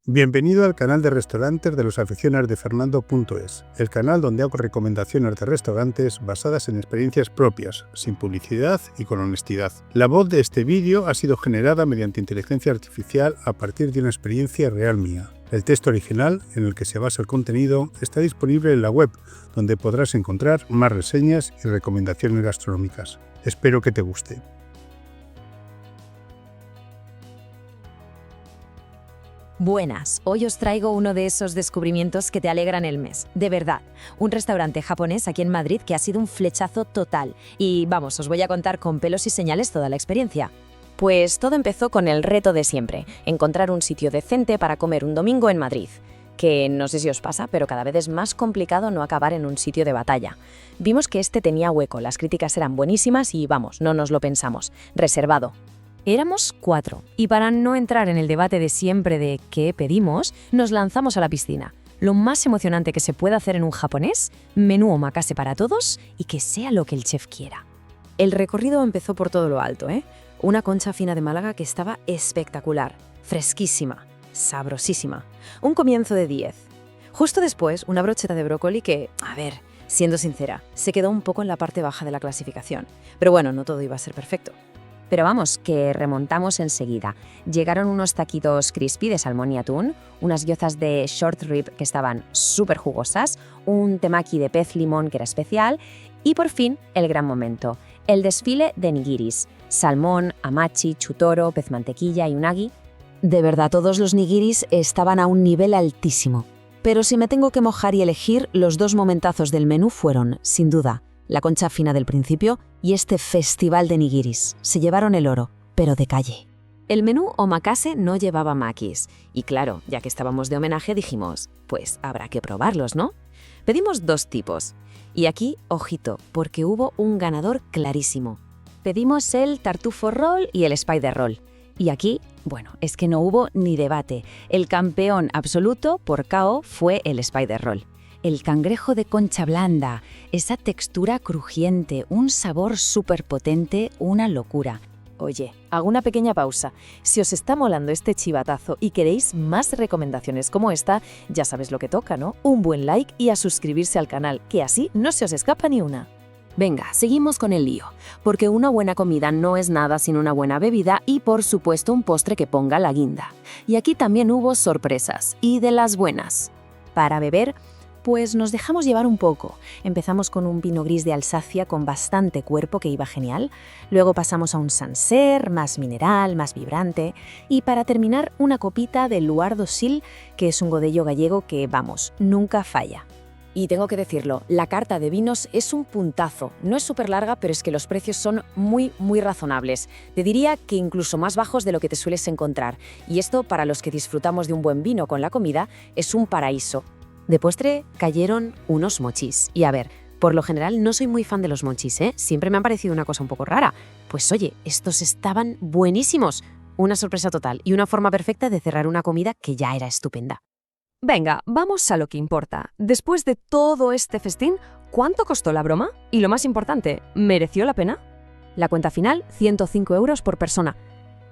Bienvenido al canal de restaurantes de los aficionados de Fernando.es, el canal donde hago recomendaciones de restaurantes basadas en experiencias propias, sin publicidad y con honestidad. La voz de este vídeo ha sido generada mediante inteligencia artificial a partir de una experiencia real mía. El texto original, en el que se basa el contenido, está disponible en la web, donde podrás encontrar más reseñas y recomendaciones gastronómicas. Espero que te guste. Buenas, hoy os traigo uno de esos descubrimientos que te alegran el mes. De verdad, un restaurante japonés aquí en Madrid que ha sido un flechazo total. Y vamos, os voy a contar con pelos y señales toda la experiencia. Pues todo empezó con el reto de siempre, encontrar un sitio decente para comer un domingo en Madrid. Que no sé si os pasa, pero cada vez es más complicado no acabar en un sitio de batalla. Vimos que este tenía hueco, las críticas eran buenísimas y vamos, no nos lo pensamos, reservado. Éramos 4, y para no entrar en el debate de siempre de qué pedimos, nos lanzamos a la piscina. Lo más emocionante que se puede hacer en un japonés, menú omakase para todos y que sea lo que el chef quiera. El recorrido empezó por todo lo alto, Una concha fina de Málaga que estaba espectacular, fresquísima, sabrosísima. Un comienzo de 10. Justo después, una brocheta de brócoli que, siendo sincera, se quedó un poco en la parte baja de la clasificación. Pero bueno, no todo iba a ser perfecto. Pero vamos, que remontamos enseguida. Llegaron unos taquitos crispy de salmón y atún, unas gyozas de short rib que estaban súper jugosas, un temaki de pez limón que era especial y por fin el gran momento, el desfile de nigiris, salmón, hamachi, chutoro, pez mantequilla y unagi. De verdad, todos los nigiris estaban a un nivel altísimo. Pero si me tengo que mojar y elegir, los dos momentazos del menú fueron, sin duda, la concha fina del principio y este festival de nigiris. Se llevaron el oro, pero de calle. El menú omakase no llevaba makis. Y claro, ya que estábamos de homenaje dijimos, pues habrá que probarlos, ¿no? Pedimos 2 tipos. Y aquí, ojito, porque hubo un ganador clarísimo. Pedimos el tartufo roll y el spider roll. Y aquí, bueno, es que no hubo ni debate. El campeón absoluto por KO fue el spider roll. El cangrejo de concha blanda, esa textura crujiente, un sabor súper potente, una locura. Oye, hago una pequeña pausa. Si os está molando este chivatazo y queréis más recomendaciones como esta, ya sabes lo que toca, ¿no? Un buen like y a suscribirse al canal, que así no se os escapa ni una. Venga, seguimos con el lío, porque una buena comida no es nada sin una buena bebida y por supuesto un postre que ponga la guinda. Y aquí también hubo sorpresas, y de las buenas. Para beber, pues nos dejamos llevar un poco. Empezamos con un vino gris de Alsacia con bastante cuerpo que iba genial. Luego pasamos a un Sancerre, más mineral, más vibrante. Y para terminar, una copita de Luardo Sil, que es un godello gallego que, vamos, nunca falla. Y tengo que decirlo, la carta de vinos es un puntazo. No es súper larga, pero es que los precios son muy razonables. Te diría que incluso más bajos de lo que te sueles encontrar. Y esto, para los que disfrutamos de un buen vino con la comida, es un paraíso. De postre cayeron unos mochis. Y a ver, por lo general no soy muy fan de los mochis, Siempre me han parecido una cosa un poco rara. Pues oye, estos estaban buenísimos. Una sorpresa total y una forma perfecta de cerrar una comida que ya era estupenda. Venga, vamos a lo que importa. Después de todo este festín, ¿cuánto costó la broma? Y lo más importante, ¿mereció la pena? La cuenta final, 105 euros por persona.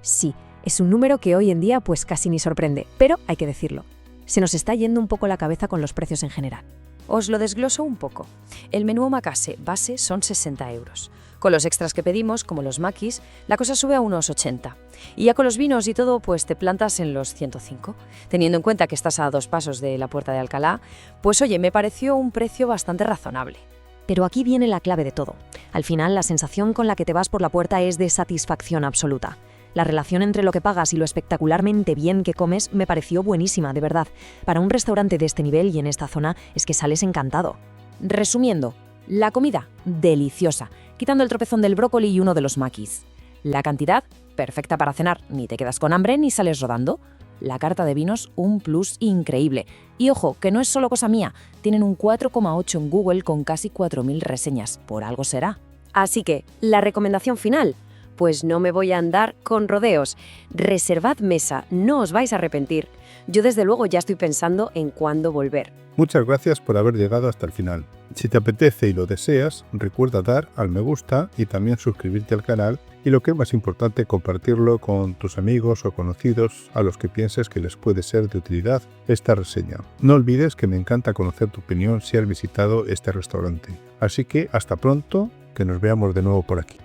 Sí, es un número que hoy en día pues casi ni sorprende, pero hay que decirlo. Se nos está yendo un poco la cabeza con los precios en general. Os lo desgloso un poco. El menú omakase base son 60 euros. Con los extras que pedimos, como los makis, la cosa sube a unos 80. Y ya con los vinos y todo, pues te plantas en los 105. Teniendo en cuenta que estás a 2 pasos de la Puerta de Alcalá, pues oye, me pareció un precio bastante razonable. Pero aquí viene la clave de todo. Al final, la sensación con la que te vas por la puerta es de satisfacción absoluta. La relación entre lo que pagas y lo espectacularmente bien que comes me pareció buenísima, de verdad. Para un restaurante de este nivel y en esta zona es que sales encantado. Resumiendo, la comida, deliciosa, quitando el tropezón del brócoli y uno de los makis. La cantidad, perfecta para cenar, ni te quedas con hambre ni sales rodando. La carta de vinos, un plus increíble. Y ojo, que no es solo cosa mía, tienen un 4,8 en Google con casi 4.000 reseñas, por algo será. Así que, la recomendación final, Pues no me voy a andar con rodeos. Reservad mesa, no os vais a arrepentir. Yo desde luego ya estoy pensando en cuándo volver. Muchas gracias por haber llegado hasta el final. Si te apetece y lo deseas, recuerda dar al me gusta y también suscribirte al canal y, lo que es más importante, compartirlo con tus amigos o conocidos a los que pienses que les puede ser de utilidad esta reseña. No olvides que me encanta conocer tu opinión si has visitado este restaurante. Así que hasta pronto, que nos veamos de nuevo por aquí.